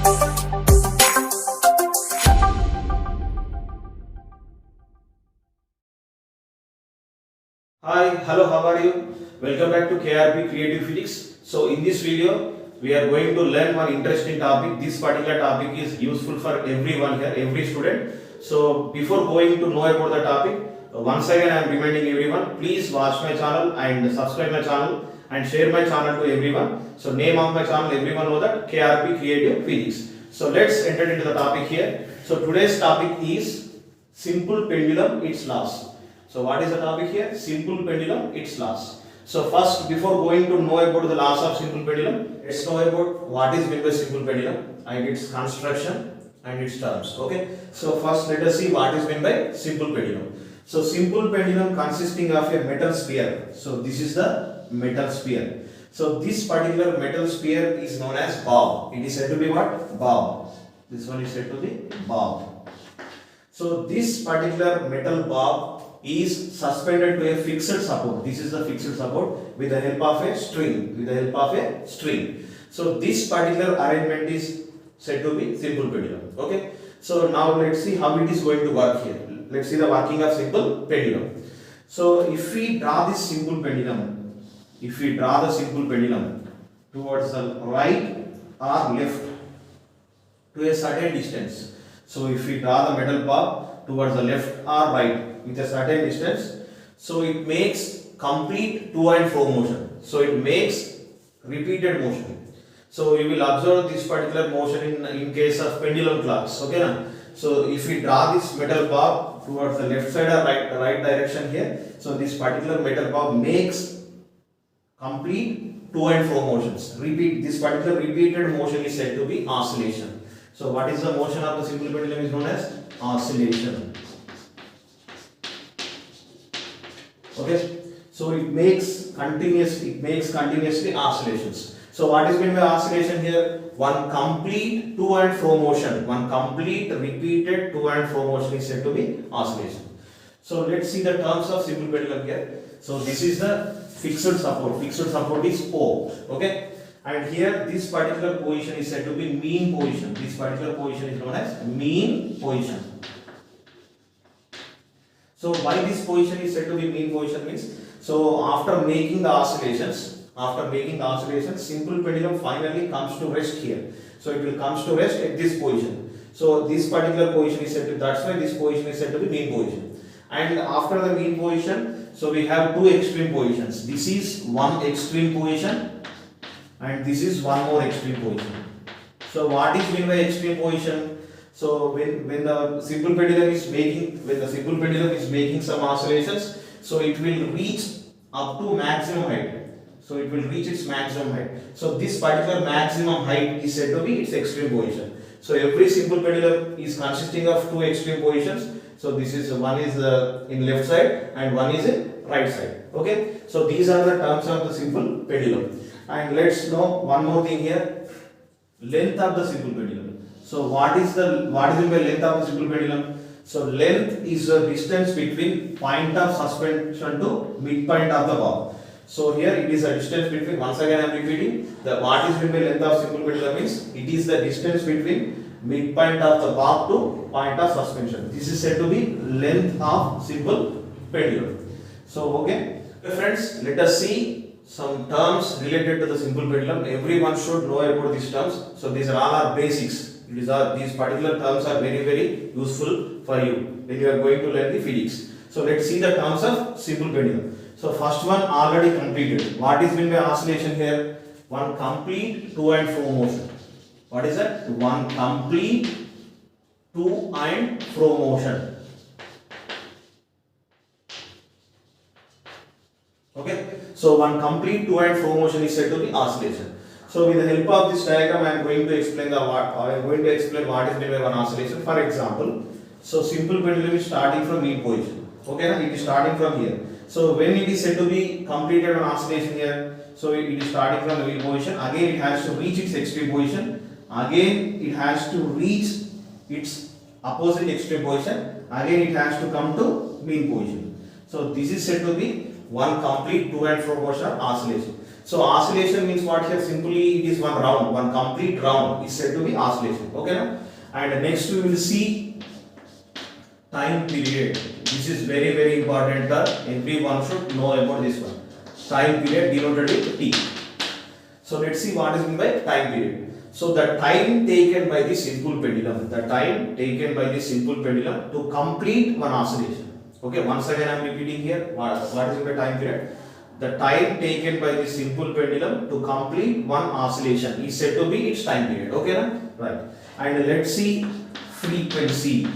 Hi, hello, how are you? Welcome back to KRP Creative Physics. So in this video, we are going to learn one interesting topic. This particular topic is useful for everyone here, every student. So before going to know about the topic, once again I am reminding everyone, please watch my channel and subscribe my channel and share my channel to everyone. So name of my channel, everyone know that KRP Creative Physics. So let's enter into the topic here. So today's topic is simple pendulum, its laws. So what is the topic here? Simple pendulum, its laws. So first, before going to know about the laws of simple pendulum, let's know about what is meant by simple pendulum and its construction and its terms. Okay. So first, let us see what is meant by simple pendulum. So simple pendulum consisting of a metal sphere. So this is the metal sphere. So this particular metal sphere is known as bob. It is said to be what? Bob. This one is said to be bob. So this particular metal bob is suspended to a fixed support. This is the fixed support with the help of a string. So this particular arrangement is said to be simple pendulum. Okay. So now let's see how it is going to work here. Let's see the working of simple pendulum. So if we draw this simple pendulum, towards the right or left to a certain distance. So if we draw the metal bob towards the left or right with a certain distance, so it makes complete to and fro motion. So it makes repeated motion. So you will observe this particular motion in case of pendulum clocks. Okay, na? So if we draw this metal bob towards the left side or right direction here, so this particular metal bob makes complete to and fro motions. This particular repeated motion is said to be oscillation. So what is the motion of the simple pendulum is known as oscillation. Okay, so it makes continuously oscillations. So what is meant by oscillation here? One complete to and fro motion, one complete repeated to and fro motion is said to be oscillation. So let's see the terms of simple pendulum here. So this is the fixed support. Fixed support is O. Okay, and here this particular position is said to be mean position. This particular position is known as mean position. So why this position is said to be mean position means, so after making the oscillations, simple pendulum finally comes to rest here. So it will comes to rest at this position. So this particular position is said to, that's why this position is said to be mean position. And after the mean position, so we have two extreme positions. This is one extreme position and this is one more extreme position. So what is meant by extreme position? So when the simple pendulum is making some oscillations, so it will reach up to maximum height. So it will reach its maximum height. So this particular maximum height is said to be its extreme position. So every simple pendulum is consisting of two extreme positions. So this is one is in left side and one is in right side. Okay. So these are the terms of the simple pendulum. And let's know one more thing here. Length of the simple pendulum. So what is the length of the simple pendulum? So length is the distance between point of suspension to midpoint of the bob. So here it is a distance between, once again I am repeating, the what is meant by length of simple pendulum is, it is the distance between midpoint of the bob to point of suspension. This is said to be length of simple pendulum. So okay friends, let us see some terms related to the simple pendulum. Everyone should know about these terms. So these are all our basics. These particular terms are very, very useful for you when you are going to learn the physics. So let's see the terms of simple pendulum. So first one already completed. What is meant by oscillation here? One complete to and fro motion. What is that? One complete to and fro motion. Okay. So one complete to and fro motion is said to be oscillation. So with the help of this diagram, I am going to explain what is meant by one oscillation. For example, so simple pendulum is starting from mean position. Okay, it is starting from here. So when it is said to be completed an oscillation here, so it is starting from the mean position. Again, it has to reach its extreme position. Again, it has to reach its opposite extreme position. Again, it has to come to mean position. So this is said to be one complete to and fro motion oscillation. So oscillation means what here? Simply it is one round, one complete round is said to be oscillation. Okay now? And next we will see time period. This is very important term. Everyone should know about this one. Time period denoted with T. So let's see what is meant by time period. So the time taken by the simple pendulum, to complete one oscillation. Okay, once again I am repeating here. What is meant by time period? The time taken by the simple pendulum to complete one oscillation is said to be its time period. Okay, na? Right. And let's see frequency.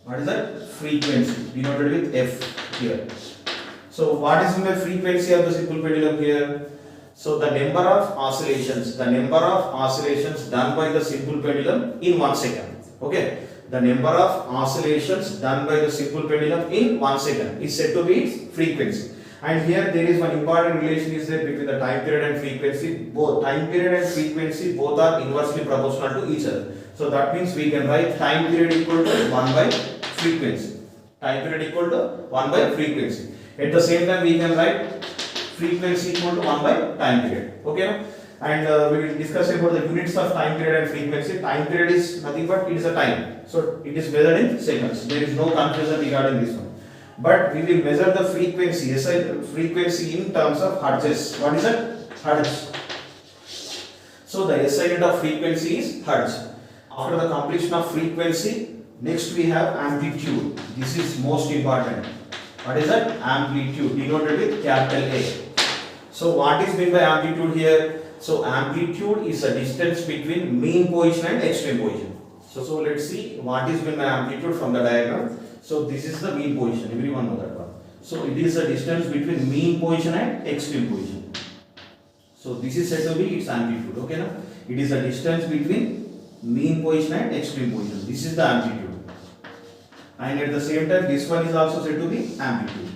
What is that? Frequency denoted with F here. So what is the frequency of the simple pendulum here? So the number of oscillations done by the simple pendulum in 1 second. Okay. The number of oscillations done by the simple pendulum in 1 second is said to be its frequency. And here there is one important relation is there between the time period and frequency. Both time period and frequency both are inversely proportional to each other. So that means we can write time period equal to 1 by frequency. Time period equal to 1 by frequency. At the same time we can write frequency equal to 1 by time period. Okay. And we will discuss about the units of time period and frequency. Time period is nothing but it is a time. So it is measured in seconds. There is no confusion regarding this one. But we will measure the frequency, frequency in terms of hertz. What is it? Hertz. So the SI unit of frequency is hertz. After the completion of frequency, next we have amplitude. This is most important. What is that? Amplitude denoted with capital A. So what is meant by amplitude here? So amplitude is a distance between mean position and extreme position. So let's see what is meant by amplitude from the diagram. So this is the mean position. Everyone know that one. So it is the distance between mean position and extreme position. So this is said to be its amplitude. Okay, now it is the distance between mean position and extreme position. This is the amplitude. And at the same time, this one is also said to be amplitude.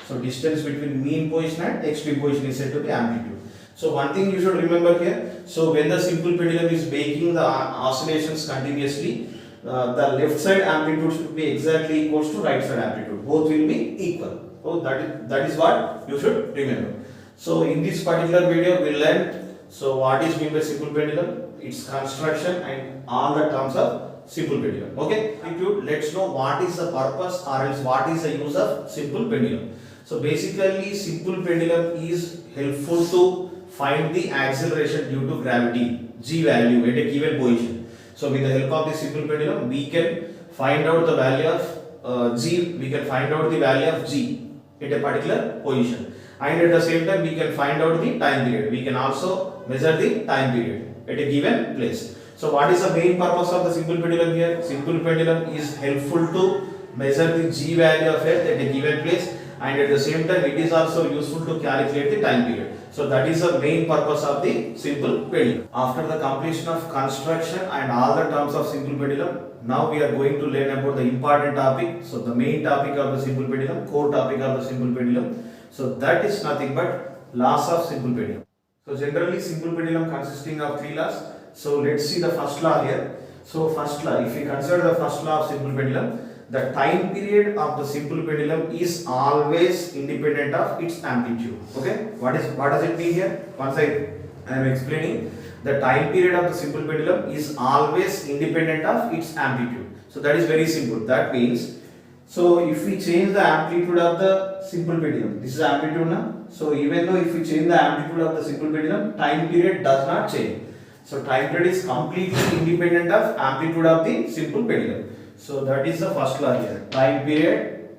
So distance between mean position and extreme position is said to be amplitude. So one thing you should remember here. So when the simple pendulum is making the oscillations continuously, the left side amplitude should be exactly equals to right side amplitude. Both will be equal. So that is what you should remember. So in this particular video, we learned so what is meant by simple pendulum, its construction, and all the terms of simple pendulum. Okay. Let's know what is the purpose or else what is the use of simple pendulum. So basically, simple pendulum is helpful to find the acceleration due to gravity g value at a given position. So with the help of the simple pendulum, we can find out the value of g. We can find out the value of g at a particular position, and at the same time we can find out the time period. We can also measure the time period at a given place. So what is the main purpose of the simple pendulum here? Simple pendulum is helpful to measure the g value of Earth at a given place, and at the same time it is also useful to calculate the time period. So that is the main purpose of the simple pendulum. After the completion of construction and all the terms of simple pendulum, now we are going to learn about the important topic. So the main topic of the simple pendulum, core topic of the simple pendulum. So that is nothing but laws of simple pendulum. So generally simple pendulum consisting of 3 laws. So let's see the first law here. So first law, if we consider the first law of simple pendulum, the time period of the simple pendulum is always independent of its amplitude. Okay, what does it mean here? Once I am explaining, the time period of the simple pendulum is always independent of its amplitude. So that is very simple. That means, so if we change the amplitude of the simple pendulum, this is amplitude now. So even though if we change the amplitude of the simple pendulum, time period does not change. So time period is completely independent of amplitude of the simple pendulum. So that is the first law here. Time period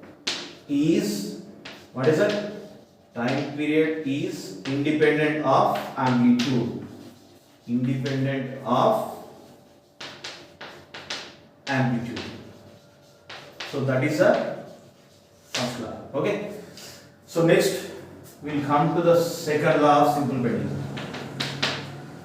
is, what is it? Time period is independent of amplitude. Independent of amplitude. So that is the first law. Okay. So next we will come to the second law of simple pendulum.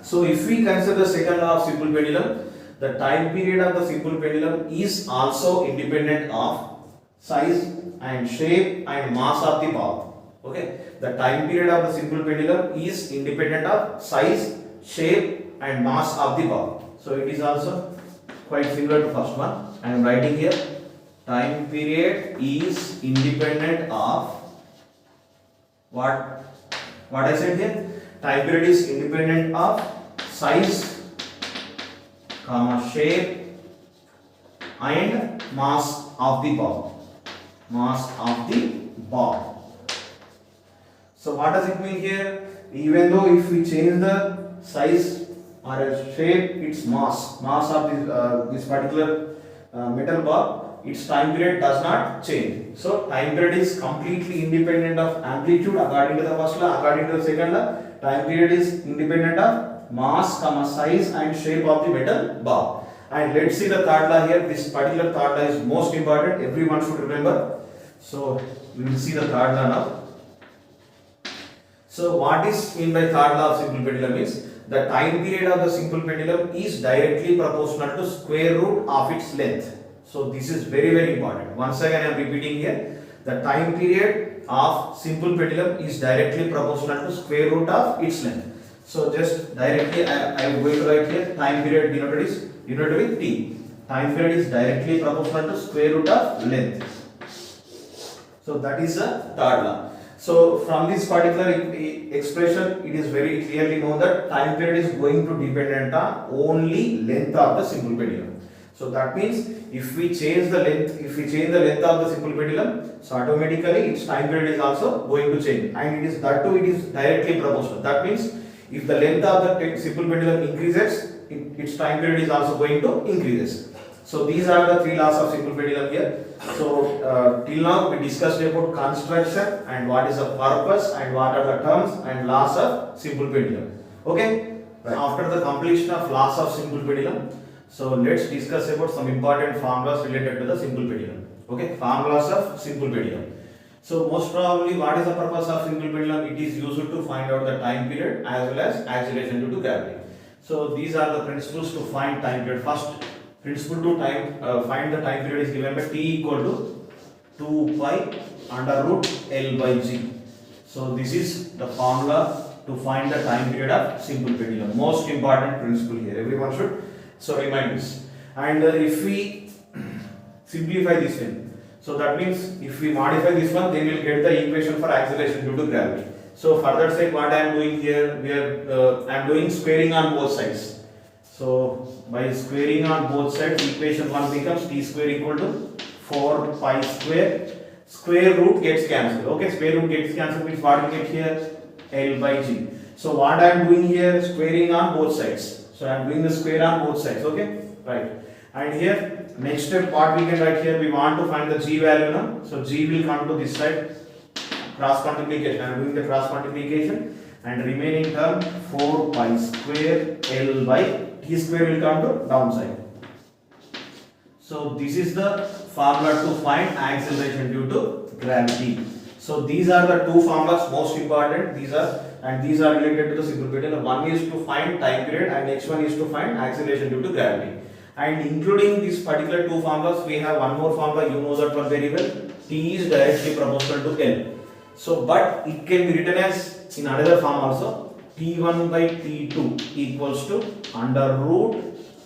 So if we consider the second law of simple pendulum, the time period of the simple pendulum is also independent of size and shape and mass of the ball. Okay, the time period of the simple pendulum is independent of size, shape and mass of the ball. So it is also quite similar to first one. I am writing here, time period is independent of what I said here? Time period is independent of size, shape and mass of the ball. So what does it mean here? Even though if we change the size or shape, its mass of this particular metal ball, its time period does not change. So time period is completely independent of amplitude according to the first law. According to the second law, time period is independent of mass, size and shape of the metal ball. And let's see the third law here. This particular third law is most important. Everyone should remember. So we will see the third law now. So what is mean by third law of simple pendulum is the time period of the simple pendulum is directly proportional to square root of its length. So this is very important. Once again I am repeating here. The time period of simple pendulum is directly proportional to square root of its length. So just directly I am going to write here time period denoted with T. Time period is directly proportional to square root of length. So that is the third law. So from this particular expression, it is very clearly known that time period is going to dependent on only length of the simple pendulum. So that means if we change the length of the simple pendulum, so automatically its time period is also going to change, and it is directly proportional. That means if the length of the simple pendulum increases, its time period is also going to increases. So these are the three laws of simple pendulum here. So till now we discussed about construction and what is the purpose and what are the terms and laws of simple pendulum. Okay. Right. After the completion of laws of simple pendulum, so let's discuss about some important formulas related to the simple pendulum. Okay. Formulas of simple pendulum. So most probably, what is the purpose of simple pendulum? It is used to find out the time period as well as acceleration due to gravity. So these are the principles to find time period. First principle to find the time period is given by T equal to 2 pi under root L by G. So this is the formula to find the time period of simple pendulum. Most important principle here. Everyone should remind this. And if we simplify this one, so that means if we modify this one, then we will get the equation for acceleration due to gravity. So further sake, what I am doing here, I am doing squaring on both sides. So by squaring on both sides, equation 1 becomes T square equal to 4 pi square. Square root gets cancelled. Okay, square root gets cancelled means what we get here? L by G. So what I am doing here, squaring on both sides. So I am doing the square on both sides. Okay, right. And here next step, what we can write here, we want to find the G value now. So G will come to this side, cross multiplication. I am doing the cross multiplication, and remaining term 4 pi square L by T square will come to downside. So this is the formula to find acceleration due to gravity. So these are the two formulas most important. These are related to the simple pendulum. One is to find time period and next one is to find acceleration due to gravity. And including these particular two formulas, we have one more formula. You know that one very well. T is directly proportional to L. So but it can be written as in another form also. T1 by T2 equals to under root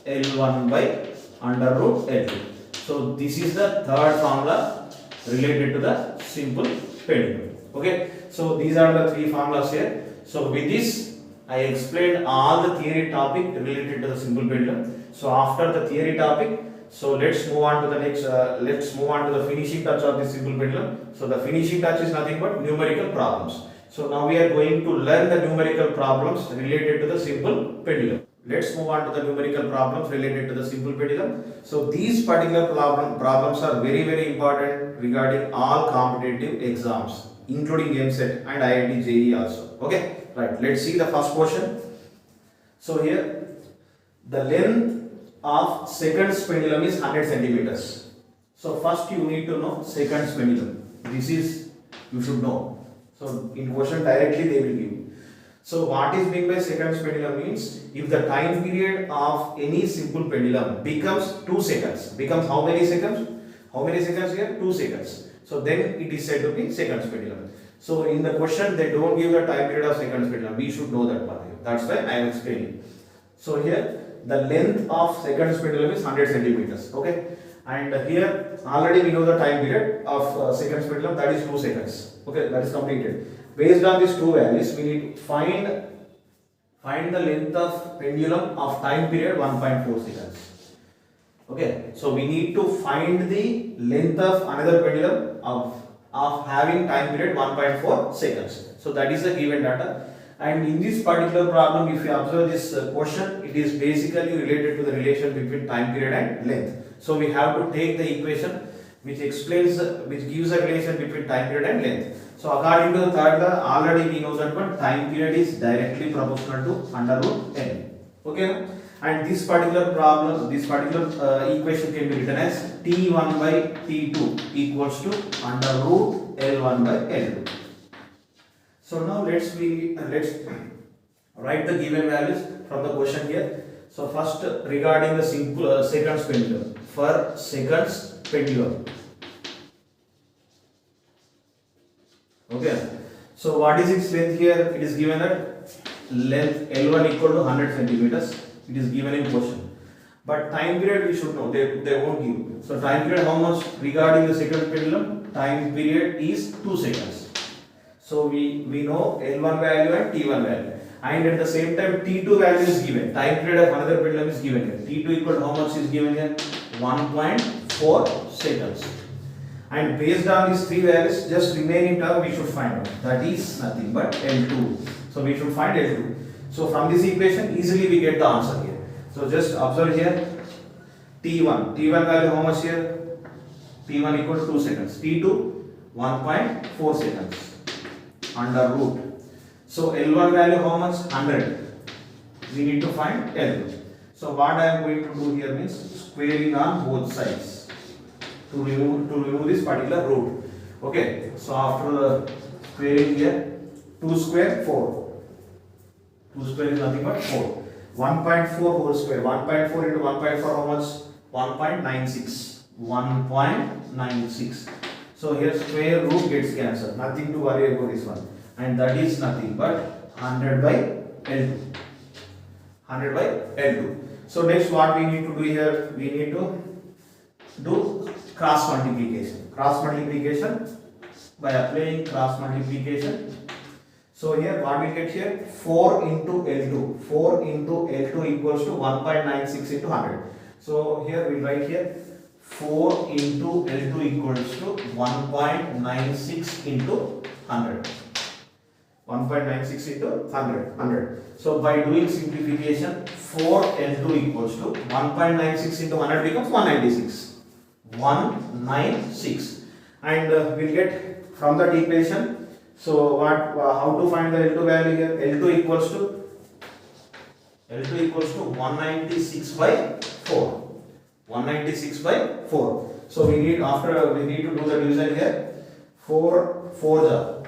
L1 by under root L2. So this is the third formula related to the simple pendulum. Okay. So these are the three formulas here. So with this, I explained all the theory topic related to the simple pendulum. So after the theory topic, so let's move on to the next. Let's move on to the finishing touch of the simple pendulum. So the finishing touch is nothing but numerical problems. So now we are going to learn the numerical problems related to the simple pendulum. Let's move on to the numerical problems related to the simple pendulum. So these particular problems are very important regarding all competitive exams, including GAMESET and IIT JEE also. Okay, right. Let's see the first question. So here, the length of seconds pendulum is 100 centimeters. So first you need to know seconds pendulum. This is you should know. So in question directly they will give. So what is meant by seconds pendulum means if the time period of any simple pendulum becomes 2 seconds. Becomes how many seconds? How many seconds here? 2 seconds. So then it is said to be seconds pendulum. So in the question they don't give the time period of seconds pendulum. We should know that part here. That's why I am explaining. So here the length of seconds pendulum is 100 centimeters. Okay. and here already we know the time period of seconds pendulum, that is 2 seconds. Okay, that is completed. Based on these two values, we need to find the length of pendulum of time period 1.4 seconds. Okay, so we need to find the length of another pendulum of having time period 1.4 seconds. So that is the given data. And in this particular problem, if you observe this question, it is basically related to the relation between time period and length. So we have to take the equation which explains, which gives a relation between time period and length. So according to the third law, already we know that one time period is directly proportional to under root n. Okay, and this particular problem, this particular equation can be written as T1 by T2 equals to under root L1 by L2. So now let's write the given values from the question here. So first, regarding the simple seconds pendulum, for seconds pendulum. Okay, so what is its length here? It is given that length L1 equal to 100 centimeters. It is given in question. But time period we should know, they won't give. So time period how much? Regarding the second pendulum, time period is 2 seconds. So we know L1 value and T1 value. And at the same time T2 value is given. Time period of another pendulum is given here. T2 equal to how much is given here? 1.4 seconds. And based on these three values, just remaining term we should find out. That is nothing but L2. So we should find L2. So from this equation easily we get the answer here. So just observe here T1. T1 value how much here? T1 equal to 2 seconds. T2 1.4 seconds under root. So L1 value how much? 100. We need to find L2. So what I am going to do here means squaring on both sides to remove this particular root. Okay. So after squaring here, 2 square 4. 2 square is nothing but 4. 1.4 whole square. 1.4 into 1.4 how much? 1.96. 1.96. So here square root gets cancelled. Nothing to worry about this one. And that is nothing but 100 by L2. 100 by L2. So next what we need to do here? We need to do cross multiplication. Cross multiplication by applying cross multiplication. So here what we get here? 4 into L2. 4 into L2 equals to 1.96 into 100. So here we write here 4 into L2 equals to 1.96 into 100. 1.96 into 100. So by doing simplification, 4 L2 equals to 1.96 into 100 becomes 196. 196. And we'll get from that equation. So how to find the L2 value here? L2 equals to 196 by 4. 196 by 4. So we need to do the division here. 4 for the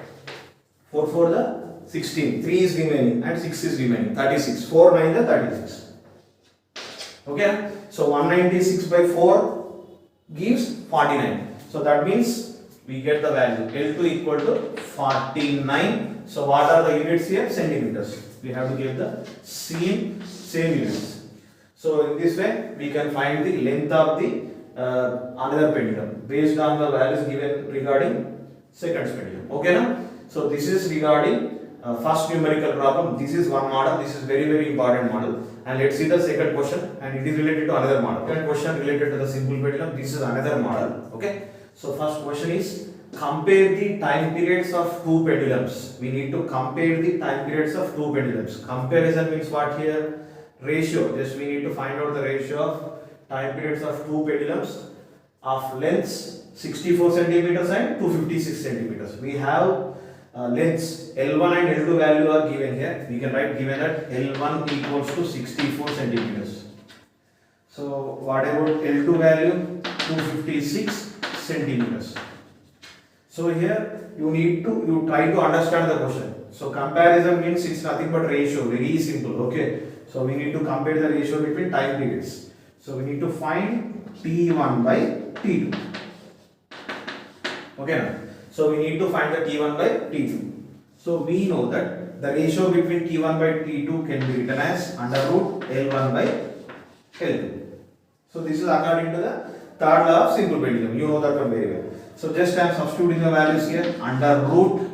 16. 3 is remaining and 6 is remaining. 36. 4 9 the 36. Okay. So 196 by 4 gives 49. So that means we get the value L2 equal to 49. So what are the units here? Centimeters. We have to give the same units. So in this way we can find the length of the another pendulum based on the values given regarding seconds pendulum. Okay now? So this is regarding first numerical problem. This is one model. This is very important model. And let's see the second question, and it is related to another model. Second question related to the simple pendulum. This is another model. Okay. So first question is compare the time periods of two pendulums. We need to compare the time periods of two pendulums. Comparison means what here? Ratio. Just we need to find out the ratio of time periods of two pendulums of lengths 64 centimeters and 256 centimeters. We have lengths L1 and L2 value are given here. We can write given that L1 equals to 64 centimeters. So what about L2 value? 256 centimeters. So here you try to understand the question. So comparison means it's nothing but ratio, very simple. Okay. So we need to compare the ratio between time periods. So we need to find T1 by T2. Okay now. So we need to find the T1 by T2. So we know that the ratio between T1 by T2 can be written as under root L1 by L2. So this is according to the third law of simple pendulum. You know that one very well. So just I am substituting the values here under root.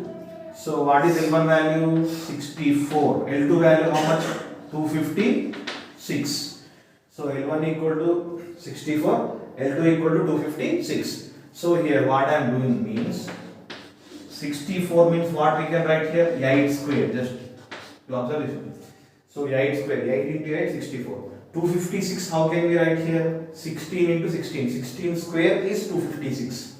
So what is L1 value? 64. L2 value how much? 256. So L1 equal to 64. L2 equal to 256. So here what I am doing means 64 means what we can write here? 8 square. Just to observe this. So 8 square. 8 into 8 64. 256 how can we write here? 16 into 16. 16 square is 256.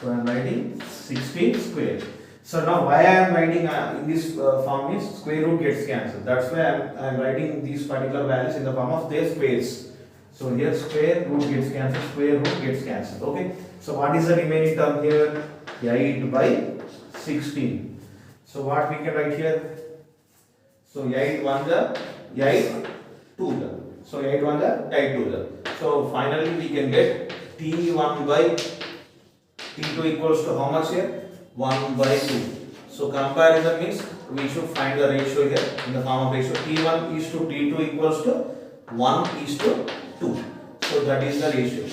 So I am writing 16 square. So now why I am writing in this form is square root gets cancelled. That's why I am writing these particular values in the form of their squares. So here square root gets cancelled, square root gets cancelled. Okay. So what is the remaining term here? 8 by 16. So what we can write here? So 8 1 the 8 2 the. So 8 1 the 8 2 the. So finally we can get T1 by T2 equals to how much here? 1 by 2. So comparison means we should find the ratio here in the form of ratio. T1 is to T2 equals to 1 is to 2. So that is the ratio.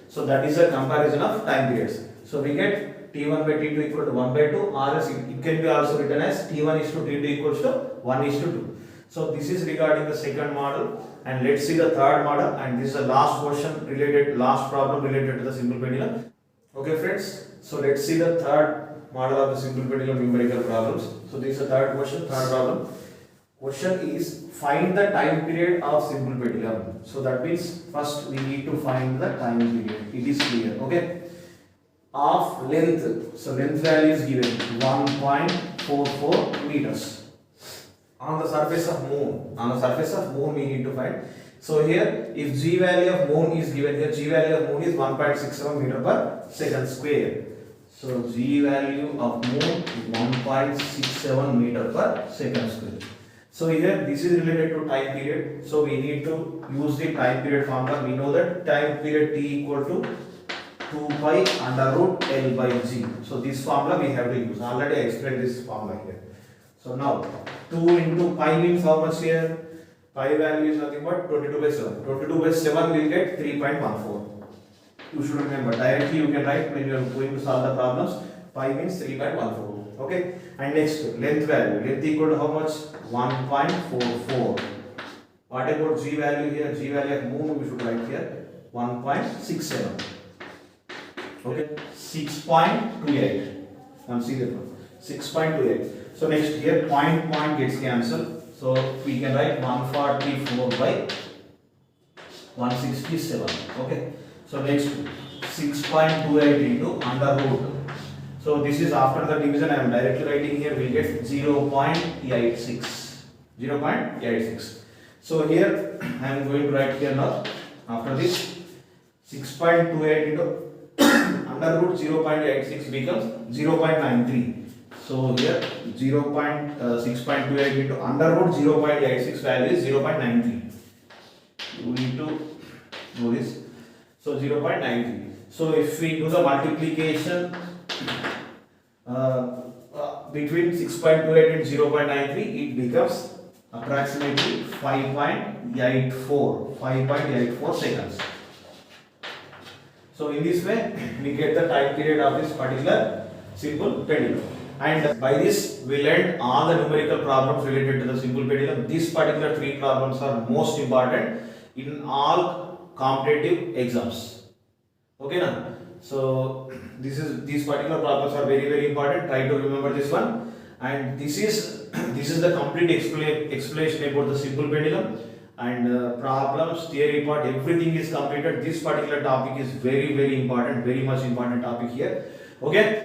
So that is the comparison of time periods. So we get T1 by T2 equal to 1 by 2, or else it can be also written as T1 is to T2 equals to 1 is to 2. So this is regarding the second model, and let's see the third model, and this is the last question related, last problem related to the simple pendulum. Okay friends, so let's see the third model of the simple pendulum numerical problems. So this is the third question, third problem. Question is find the time period of simple pendulum. So that means first we need to find the time period. It is clear, okay? Of length. So length value is given 1.44 meters. On the surface of moon. On the surface of moon we need to find. So here if G value of moon is given here, G value of moon is 1.67 meter per second square. So G value of moon is 1.67 meter per second square. So here this is related to time period. So we need to use the time period formula. We know that time period T equal to 2 pi under root L by G. So this formula we have to use. Already I explained this formula here. So now 2 into pi means how much here? Pi value is nothing but 22 by 7. 22 by 7 will get 3.14. You should remember directly you can write when you are going to solve the problems. Pi means 3.14. Okay. And next length value. Length equal to how much? 1.44. What about G value here? G value of moon we should write here 1.67. Okay. 6.28. Now see that one. 6.28. So next here point gets cancelled. So we can write 144 by 167. Okay. So next 6.28 into under root. So this is after the division. I am directly writing here. We get 0.86. 0.86. So here I am going to write here now. After this 6.28 into under root 0.86 becomes 0.93. So here 6.28 into under root 0.86 value is 0.93. You need to do this. So 0.93. So if we do the multiplication between 6.28 and 0.93, it becomes approximately 5.84 seconds. So in this way we get the time period of this particular simple pendulum. And by this we learned all the numerical problems related to the simple pendulum. These particular three problems are most important in all competitive exams. Okay now. So these particular problems are very important. Try to remember this one. And this is the complete explanation about the simple pendulum. And problems, theory part, everything is completed. This particular topic is very important, very much important topic here. Okay.